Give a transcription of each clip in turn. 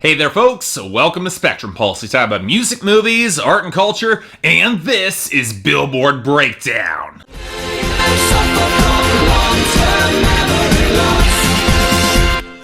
Hey there folks, welcome to Spectrum Pulse. We talk about music, movies, art and culture, and this is Billboard Breakdown.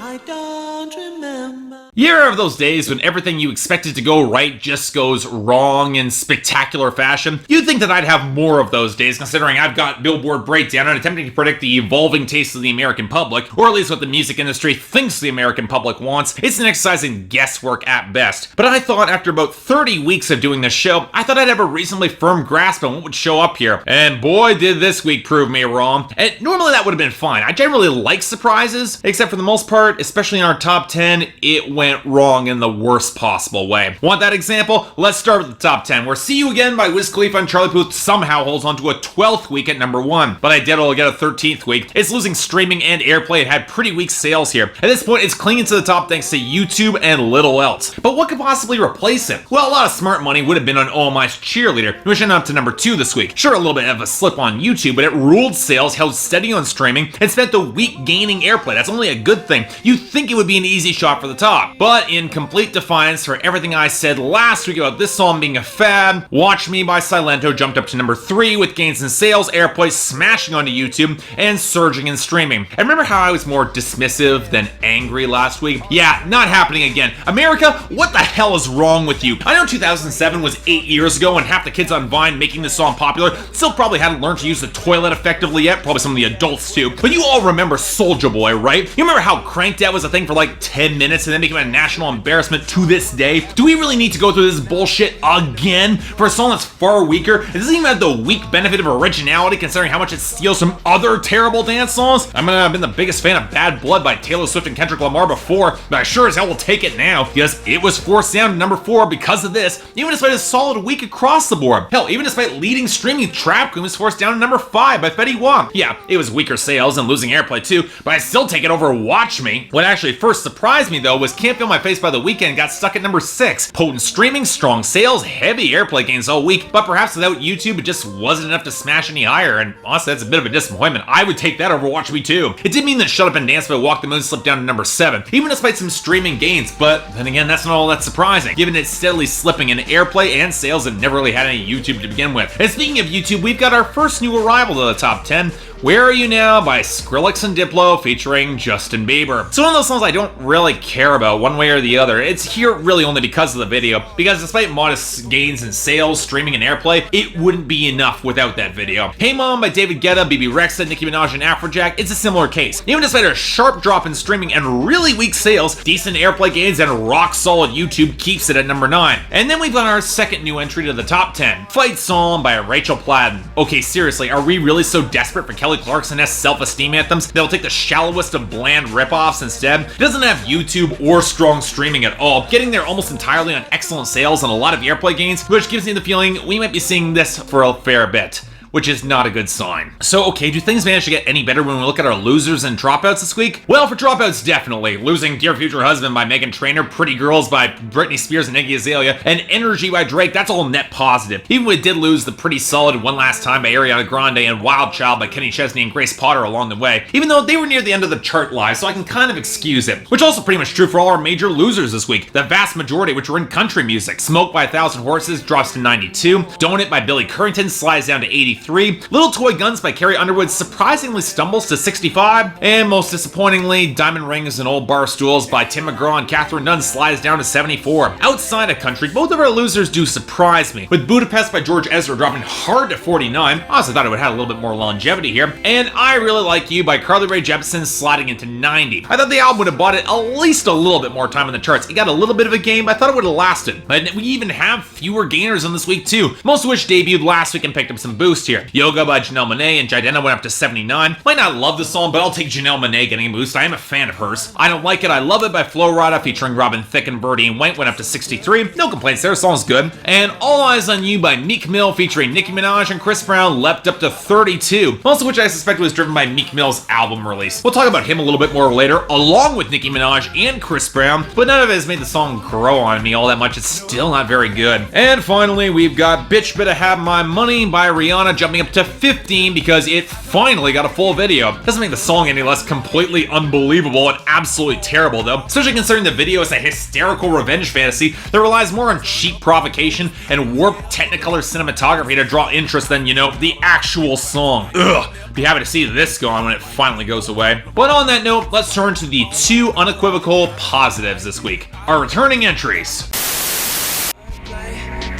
I don't remember. You ever have those days when everything you expected to go right just goes wrong in spectacular fashion? You'd think that I'd have more of those days, considering I've got Billboard Breakdown and attempting to predict the evolving tastes of the American public, or at least what the music industry thinks the American public wants. It's an exercise in guesswork at best. But I thought after about 30 weeks of doing this show, I thought I'd have a reasonably firm grasp on what would show up here. And boy, did this week prove me wrong. And normally that would have been fine. I generally like surprises, except for the most part, especially in our top 10, it went wrong in the worst possible way. Want that example? Let's start with the top 10, where See You Again by Wiz Khalifa and Charlie Puth somehow holds on to a 12th week at number 1. But I did only get a 13th week. It's losing streaming and airplay. It had pretty weak sales here. At this point, it's clinging to the top thanks to YouTube and little else. But what could possibly replace it? Well, a lot of smart money would have been on OMI's Cheerleader, which ended up to number 2 this week. Sure, a little bit of a slip on YouTube, but it ruled sales, held steady on streaming, and spent the week gaining airplay. That's only a good thing. You'd think it would be an easy shot for the top. But in complete defiance for everything I said last week about this song being a fad, Watch Me by Silento jumped up to number 3 with gains in sales, airplay smashing onto YouTube, and surging in streaming. And remember how I was more dismissive than angry last week? Yeah, not happening again. America, what the hell is wrong with you? I know 2007 was 8 years ago and half the kids on Vine making this song popular still probably hadn't learned to use the toilet effectively yet, probably some of the adults too. But you all remember Soulja Boy, right? You remember how Cranked Out was a thing for like 10 minutes and then became a national embarrassment to this day? Do we really need to go through this bullshit again for a song that's far weaker? It doesn't even have the weak benefit of originality considering how much it steals from other terrible dance songs. I mean, I've been the biggest fan of Bad Blood by Taylor Swift and Kendrick Lamar before, but I sure as hell will take it now because it was forced down to number 4 because of this, even despite a solid week across the board. Hell, even despite leading streaming, Trap Queen was forced down to number 5 by Fetty Wap. Yeah, it was weaker sales and losing airplay too, but I still take it over Watch Me. What actually first surprised me though was Can't Feel My Face by The Weeknd got stuck at number 6. Potent streaming, strong sales, heavy airplay gains all week, but perhaps without YouTube it just wasn't enough to smash any higher, and honestly that's a bit of a disappointment. I would take that over Watch Me too. It did mean that Shut Up and Dance by Walk the Moon slipped down to number 7, even despite some streaming gains, but then again that's not all that surprising, given it's steadily slipping in airplay and sales and never really had any YouTube to begin with. And speaking of YouTube, we've got our first new arrival to the top 10, Where Are You Now by Skrillex and Diplo featuring Justin Bieber. It's one of those songs I don't really care about one way or the other. It's here really only because of the video, because despite modest gains in sales, streaming, and airplay, it wouldn't be enough without that video. Hey Mom by David Guetta, BB Rexha, Nicki Minaj, and Afrojack, it's a similar case. Even despite a sharp drop in streaming and really weak sales, decent airplay gains and rock solid YouTube keeps it at number 9. And then we've got our second new entry to the top 10, Fight Song by Rachel Platten. Okay, seriously, are we really so desperate for Kelly Clarkson-esque self-esteem anthems that'll take the shallowest of bland ripoffs instead? It doesn't have YouTube or strong streaming at all, getting there almost entirely on excellent sales and a lot of airplay gains, which gives me the feeling we might be seeing this for a fair bit, which is not a good sign. So okay, do things manage to get any better when we look at our losers and dropouts this week? Well, for dropouts, definitely. Losing Dear Future Husband by Meghan Trainor, Pretty Girls by Britney Spears and Iggy Azalea, and Energy by Drake, that's all net positive. Even we did lose the pretty solid One Last Time by Ariana Grande and Wild Child by Kenny Chesney and Grace Potter along the way, even though they were near the end of the chart live, so I can kind of excuse it. Which also pretty much true for all our major losers this week, the vast majority which were in country music. Smoke by 1,000 Horses drops to 92, Don't It by Billy Currington slides down to 83, Little Toy Guns by Carrie Underwood surprisingly stumbles to 65, and most disappointingly, Diamond Rings and Old Bar Stools by Tim McGraw and Catherine Dunn slides down to 74. Outside of country, both of our losers do surprise me, with Budapest by George Ezra dropping hard to 49. I also thought it would have a little bit more longevity here, and I Really Like You by Carly Rae Jepsen sliding into 90. I thought the album would have bought it at least a little bit more time in the charts. It got a little bit of a gain, but I thought it would have lasted. But we even have fewer gainers on this week too, most of which debuted last week and picked up some boost here. Yoga by Janelle Monáe and Jidena went up to 79. Might not love the song, but I'll take Janelle Monáe getting a boost. I am a fan of hers. I Don't Like It, I Love It by Flo Rida featuring Robin Thicke and Birdie and White went up to 63. No complaints there, the song's good. And All Eyes on You by Meek Mill featuring Nicki Minaj and Chris Brown leapt up to 32, most of which I suspect was driven by Meek Mill's album release. We'll talk about him a little bit more later, along with Nicki Minaj and Chris Brown, but none of it has made the song grow on me all that much. It's still not very good. And finally, we've got Bitch Better Have My Money by Rihanna jumping up to 15 because it finally got a full video. Doesn't make the song any less completely unbelievable and absolutely terrible though, especially considering the video is a hysterical revenge fantasy that relies more on cheap provocation and warped Technicolor cinematography to draw interest than, you know, the actual song. Ugh. Be happy to see this gone when it finally goes away. But on that note, let's turn to the 2 unequivocal positives this week. Our returning entries.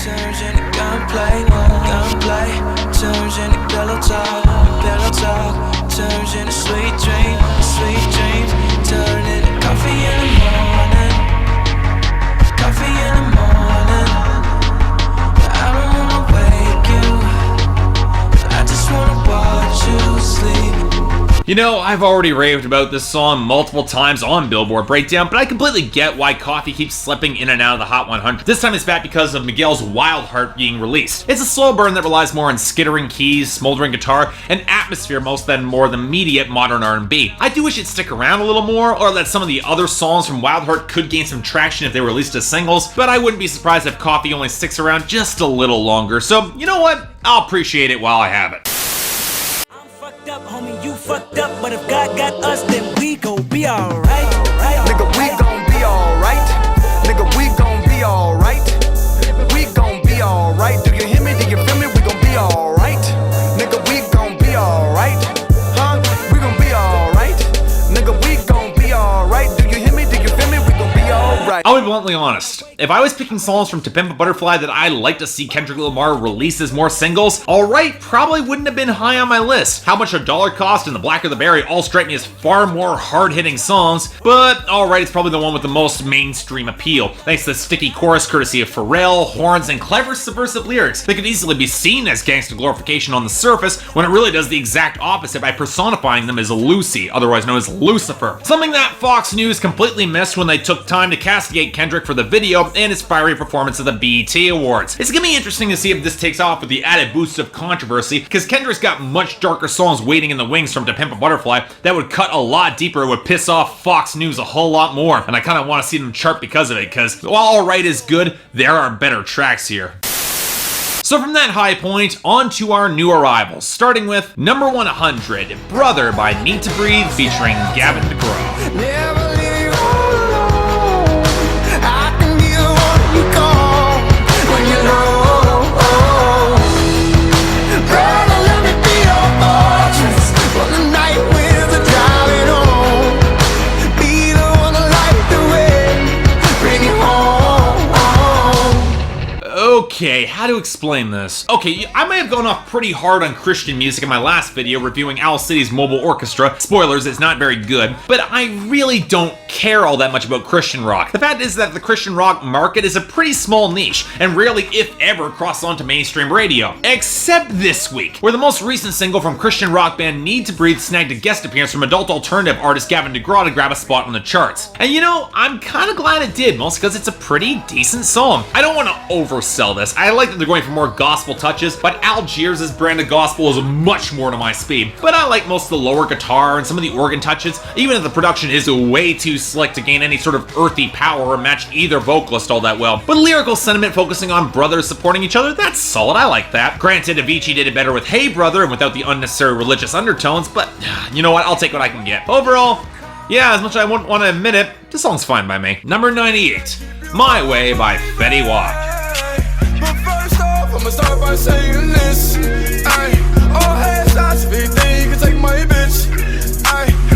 Turns into gunplay, turns into pillow talk, turns into sweet dreams, turn into coffee in the morning, I don't wanna wake you, I just wanna watch you sleep. You know, I've already raved about this song multiple times on Billboard Breakdown, but I completely get why Coffee keeps slipping in and out of the Hot 100. This time it's back because of Miguel's Wild Heart being released. It's a slow burn that relies more on skittering keys, smoldering guitar, and atmosphere most than more the immediate modern R&B. I do wish it'd stick around a little more, or that some of the other songs from Wild Heart could gain some traction if they were released as singles, but I wouldn't be surprised if Coffee only sticks around just a little longer, so you know what? I'll appreciate it while I have it. Up, homie, you fucked up, but if God got us, then we gon' be alright. Nigga, we gon' be alright. Nigga, we gon' be alright. We gon' be alright. Do you hear me? Do you feel me? We gon' be alright. Nigga, we gon' be alright. Huh? We gon' be alright. Nigga, we gon' be alright. Do you hear me? Do you feel me? We gon' be alright. I'll be bluntly honest. If I was picking songs from To Pimp a Butterfly that I'd like to see Kendrick Lamar release as more singles, Alright probably wouldn't have been high on my list. How Much a Dollar Cost and The Blacker the Berry all strike me as far more hard-hitting songs, but Alright is probably the one with the most mainstream appeal, thanks to the sticky chorus courtesy of Pharrell, horns, and clever subversive lyrics that could easily be seen as gangsta glorification on the surface when it really does the exact opposite by personifying them as Lucy, otherwise known as Lucifer. Something that Fox News completely missed when they took time to castigate Kendrick for the video and his fiery performance at the BET Awards. It's gonna be interesting to see if this takes off with the added boost of controversy, because Kendrick's got much darker songs waiting in the wings from To Pimp a Butterfly that would cut a lot deeper and would piss off Fox News a whole lot more, and I kinda wanna see them chart because of it, because while Alright is good, there are better tracks here. So from that high point, on to our new arrivals, starting with number 100, Brother by Needtobreathe featuring Gavin DeGraw. Never leave you all alone. I can be the one you call when you're low. Brother, let me be your fortress for the night winds are driving on. Be the one to light the way, bring you home. Okay, how to explain this? Okay, I may have gone off pretty hard on Christian music in my last video reviewing Owl City's Mobile Orchestra. Spoilers, it's not very good, but I really don't care all that much about Christian rock. The fact is that the Christian rock market is a pretty small niche, and rarely, if ever, crosses onto mainstream radio. Except this week, where the most recent single from Christian rock band Needtobreathe snagged a guest appearance from adult alternative artist Gavin DeGraw to grab a spot on the charts. And you know, I'm kinda glad it did, mostly because it's a pretty decent song. I don't want to oversell this. I like that they're going for more gospel touches, but Algiers' brand of gospel is much more to my speed. But I like most of the lower guitar and some of the organ touches, even if the production is way too slick to gain any sort of earthy power or match either vocalist all that well. But lyrical sentiment focusing on brothers supporting each other, that's solid, I like that. Granted, Avicii did it better with Hey Brother and without the unnecessary religious undertones, but you know what, I'll take what I can get. Overall, yeah, as much as I wouldn't want to admit it, this song's fine by me. Number 98, My Way by Fetty Wap. I'ma start by saying this. All headshots, big thing, you can take my bitch.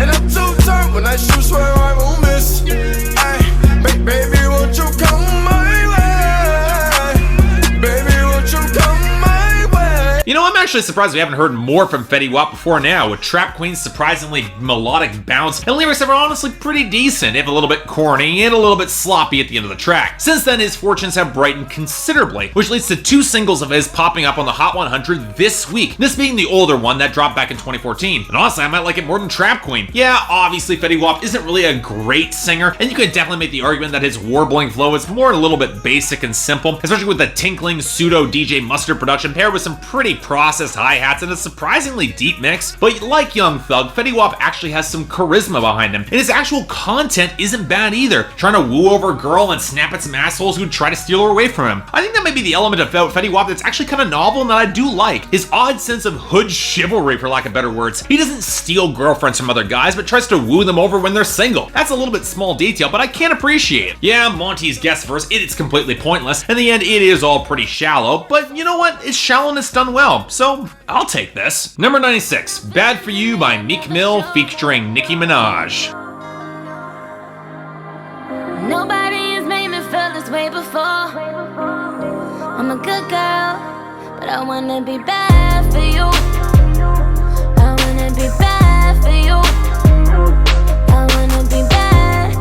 And I'm too turned when I shoot, swear I won't miss. Baby, won't you come my way? Baby, won't you come my way? You know, I'm actually surprised we haven't heard more from Fetty Wap before now, with Trap Queen's surprisingly melodic bounce, and lyrics that were honestly pretty decent, if a little bit corny and a little bit sloppy at the end of the track. Since then, his fortunes have brightened considerably, which leads to 2 singles of his popping up on the Hot 100 this week, this being the older one that dropped back in 2014. And honestly, I might like it more than Trap Queen. Yeah, obviously Fetty Wap isn't really a great singer, and you could definitely make the argument that his warbling flow is more a little bit basic and simple, especially with the tinkling pseudo DJ Mustard production paired with some pretty processed processed hi-hats and a surprisingly deep mix. But like Young Thug, Fetty Wap actually has some charisma behind him, and his actual content isn't bad either, trying to woo over a girl and snap at some assholes who try to steal her away from him. I think that may be the element of Fetty Wap that's actually kind of novel and that I do like. His odd sense of hood chivalry, for lack of better words. He doesn't steal girlfriends from other guys, but tries to woo them over when they're single. That's a little bit small detail, but I can't appreciate it. Yeah, Monty's guest verse, it's completely pointless. In the end, it is all pretty shallow, but you know what? It's shallowness done well, so I'll take this. Number 96, Bad For You by Meek Mill featuring Nicki Minaj. Nobody has made me feel this way before. I'm a good girl, but I wanna be bad for you. I wanna be bad for you. I wanna be bad.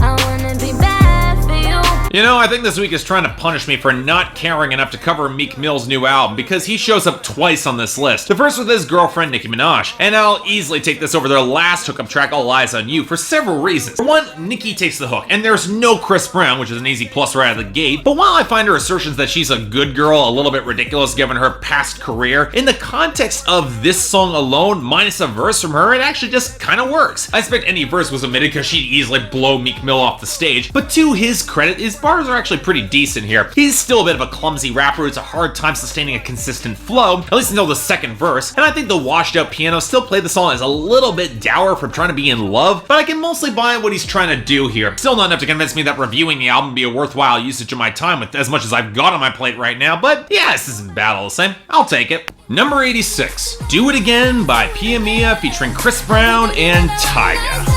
I wanna be bad for you. You know, I think this week is trying to punish me for not caring enough to cover Meek Mill's new album because he shows up twice on this list. The first with his girlfriend Nicki Minaj, and I'll easily take this over their last hookup track, All Eyes on You, for several reasons. For one, Nicki takes the hook, and there's no Chris Brown, which is an easy plus right out of the gate. But while I find her assertions that she's a good girl a little bit ridiculous given her past career, in the context of this song alone, minus a verse from her, it actually just kind of works. I expect any verse was omitted because she'd easily blow Meek Mill off the stage, but to his credit, his bars are actually pretty decent here. He's still a bit of a clumsy rapper who's a hard time sustaining a consistent flow, at least until the second verse, and I think the washed out piano still played the song as a little bit dour from trying to be in love, but I can mostly buy what he's trying to do here. Still not enough to convince me that reviewing the album would be a worthwhile usage of my time with as much as I've got on my plate right now, but yeah, this isn't bad all the same. I'll take it. Number 86, Do It Again by Pia Mia featuring Chris Brown and Tyga.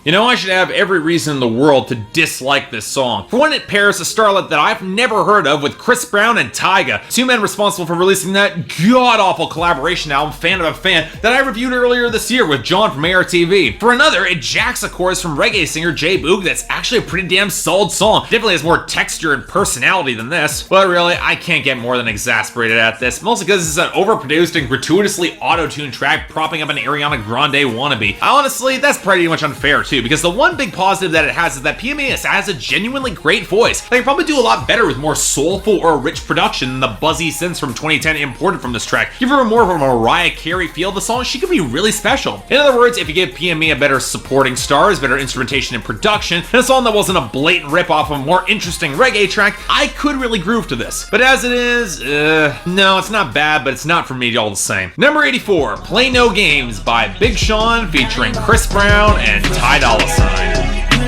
You know, I should have every reason in the world to dislike this song. For one, it pairs a starlet that I've never heard of with Chris Brown and Tyga, two men responsible for releasing that god-awful collaboration album, Fan of a Fan, that I reviewed earlier this year with John from ARTV. For another, it jacks a chorus from reggae singer Jay Boog that's actually a pretty damn solid song. Definitely has more texture and personality than this. But really, I can't get more than exasperated at this, mostly because this is an overproduced and gratuitously auto-tuned track propping up an Ariana Grande wannabe. Honestly, that's pretty much unfair too, because the one big positive that it has is that Pia Mia has a genuinely great voice. They can probably do a lot better with more soulful or rich production than the buzzy synths from 2010 imported from this track. Give her more of a Mariah Carey feel to the song, she could be really special. In other words, if you give Pia Mia better supporting stars, better instrumentation and production, and a song that wasn't a blatant rip-off of a more interesting reggae track, I could really groove to this. But as it is, no, it's not bad, but it's not for me all the same. Number 84, Play No Games by Big Sean featuring Chris Brown and Tyga. You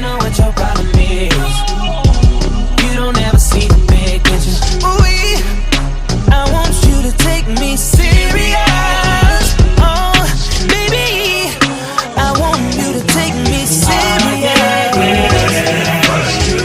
know what your problem is. You don't ever see the big picture. I want you to take me serious. Oh, baby, I want you to take me serious.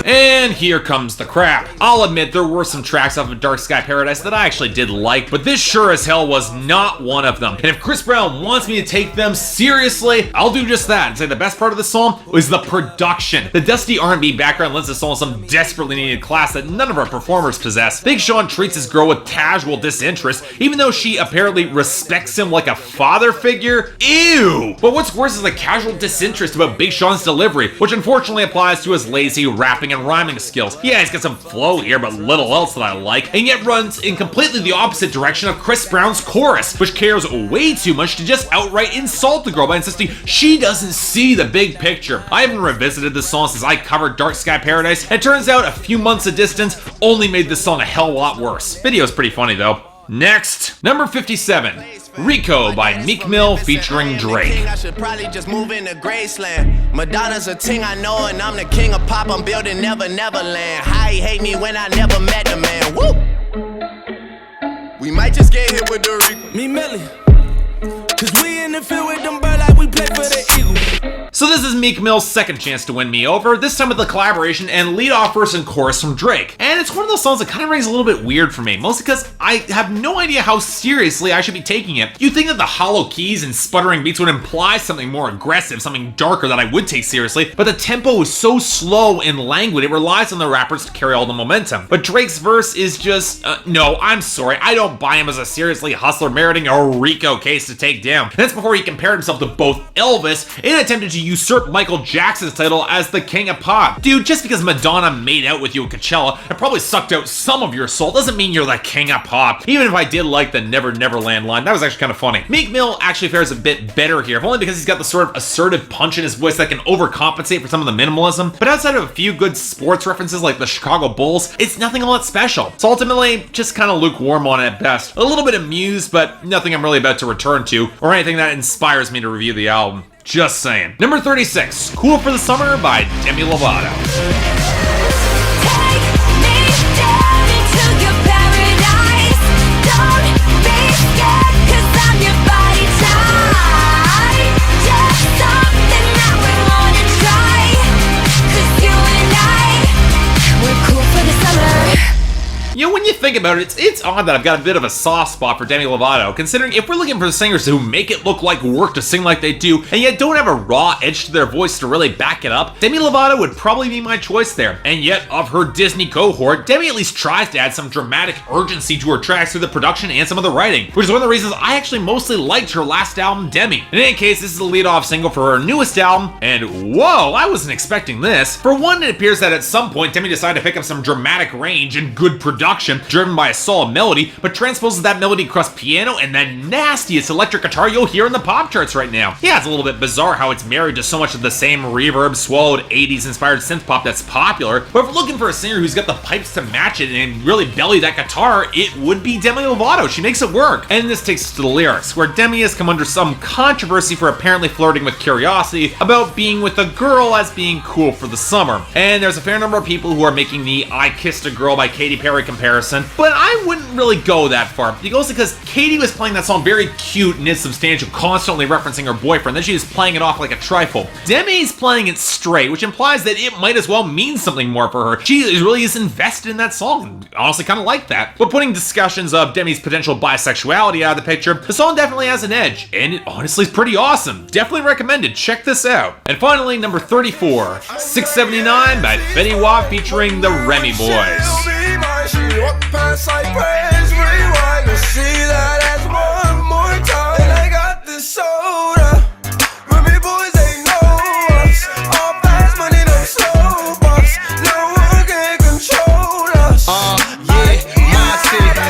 And here comes the crap. I'll admit there were some tracks off of Dark Sky Paradise that I actually did like, but this sure as hell was not one of them. And if Chris Brown wants me to take them seriously, I'll do just that and say the best part of the song was the production. The dusty R&B background lends the song some desperately needed class that none of our performers possess. Big Sean treats his girl with casual disinterest, even though she apparently respects him like a father figure. Ew! But what's worse is the casual disinterest about Big Sean's delivery, which unfortunately applies to his lazy rapping and rhyming skills. Yeah, he's got some flow here, but little else that I like, and yet runs in completely the opposite direction of Chris Brown's chorus, which cares way too much to just outright insult the girl by insisting she doesn't see the big picture. I haven't revisited this song since I covered Dark Sky Paradise, and it turns out a few months of distance only made this song a hell of a lot worse. Video's pretty funny though. Next, number 57, Rico by Meek Mill featuring Drake. I should probably just move into Graceland. Madonna's a ting I know, and I'm the king of pop. I'm building Neverland. How he hate me when I never met the man. Woo! We might just get hit with the Rico. Me Millie, cause we in the field with them bird like we play for the Eagles. So this is Meek Mill's second chance to win me over, this time with the collaboration and lead-off verse and chorus from Drake. And it's one of those songs that kind of rings a little bit weird for me, mostly because I have no idea how seriously I should be taking it. You'd think that the hollow keys and sputtering beats would imply something more aggressive, something darker that I would take seriously, but the tempo is so slow and languid, it relies on the rappers to carry all the momentum. But Drake's verse is just, no, I'm sorry, I don't buy him as a seriously hustler meriting a R.I.C.O case to take down. And that's before he compared himself to both Elvis and attempted to usurp Michael Jackson's title as the king of pop. Dude, just because Madonna made out with you at Coachella and probably sucked out some of your soul doesn't mean you're the king of pop. Even if I did like the Never Neverland line, that was actually kind of funny. Meek Mill actually fares a bit better here, if only because he's got the sort of assertive punch in his voice that can overcompensate for some of the minimalism. But outside of a few good sports references like the Chicago Bulls, it's nothing all that special. So ultimately, just kind of lukewarm on it at best. A little bit amused, but nothing I'm really about to return to, or anything that inspires me to review the album. Just saying. Number 36, Cool for the Summer by Demi Lovato. You know, when you think about it, it's odd that I've got a bit of a soft spot for Demi Lovato, considering if we're looking for singers who make it look like work to sing like they do, and yet don't have a raw edge to their voice to really back it up, Demi Lovato would probably be my choice there. And yet, of her Disney cohort, Demi at least tries to add some dramatic urgency to her tracks through the production and some of the writing, which is one of the reasons I actually mostly liked her last album, Demi. In any case, this is the lead-off single for her newest album, and whoa, I wasn't expecting this. For one, it appears that at some point, Demi decided to pick up some dramatic range and good production, driven by a solid melody, but transposes that melody across piano and that nastiest electric guitar you'll hear in the pop charts right now. Yeah, it's a little bit bizarre how it's married to so much of the same reverb, swallowed 80s inspired synth pop that's popular, but if we're looking for a singer who's got the pipes to match it and really belly that guitar, it would be Demi Lovato. She makes it work. And this takes us to the lyrics, where Demi has come under some controversy for apparently flirting with curiosity about being with a girl as being cool for the summer. And there's a fair number of people who are making the I Kissed a Girl by Katy Perry comparison, but I wouldn't really go that far. Mostly because Katy was playing that song very cute and insubstantial, constantly referencing her boyfriend, then she was playing it off like a trifle. Demi's playing it straight, which implies that it might as well mean something more for her. She really is invested in that song, and honestly kind of like that. But putting discussions of Demi's potential bisexuality out of the picture, the song definitely has an edge, and it honestly is pretty awesome. Definitely recommended, check this out. And finally, number 34, 679 by Fetty Wap featuring the Remy Boyz. Walk past like praise, rewind and see that as one more time. And I got this soda. Remy boys, they know us. All fast money, no slow bucks. No one can control us.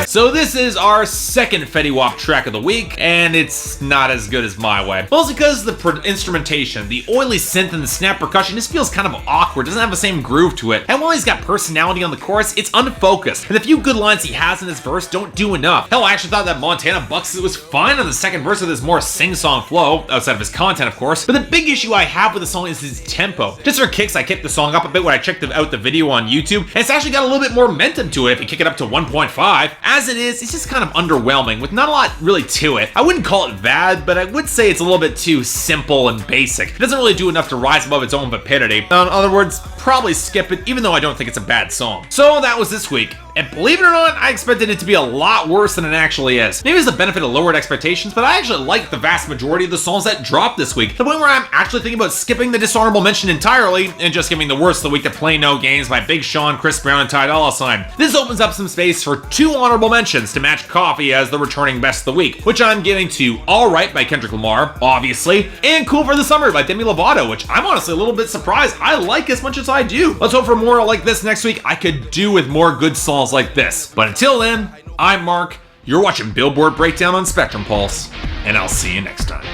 So this is our second Fetty Wap track of the week, and it's not as good as My Way. Mostly because the instrumentation, the oily synth and the snap percussion just feels kind of awkward, doesn't have the same groove to it. And while he's got personality on the chorus, it's unfocused. And the few good lines he has in his verse don't do enough. Hell, I actually thought that Montana Bucks was fine on the second verse with his more sing-song flow, outside of his content, of course. But the big issue I have with the song is his tempo. Just for kicks, I kicked the song up a bit when I checked out the video on YouTube, and it's actually got a little bit more momentum to it if you kick it up to 1.5. As it is, it's just kind of underwhelming, with not a lot really to it. I wouldn't call it bad, but I would say it's a little bit too simple and basic. It doesn't really do enough to rise above its own vapidity. In other words, probably skip it, even though I don't think it's a bad song. So that was this week. And believe it or not, I expected it to be a lot worse than it actually is. Maybe it's the benefit of lowered expectations, but I actually like the vast majority of the songs that dropped this week, to the point where I'm actually thinking about skipping the dishonorable mention entirely and just giving the worst of the week to Play No Games by Big Sean, Chris Brown, and Dolla. This opens up some space for 2 honorable mentions to match Coffee as the returning best of the week, which I'm giving to All Right by Kendrick Lamar, obviously, and Cool for the Summer by Demi Lovato, which I'm honestly a little bit surprised I like as much as I do. Let's hope for more like this next week. I could do with more good songs like this. But until then, I'm Mark, you're watching Billboard Breakdown on Spectrum Pulse, and I'll see you next time.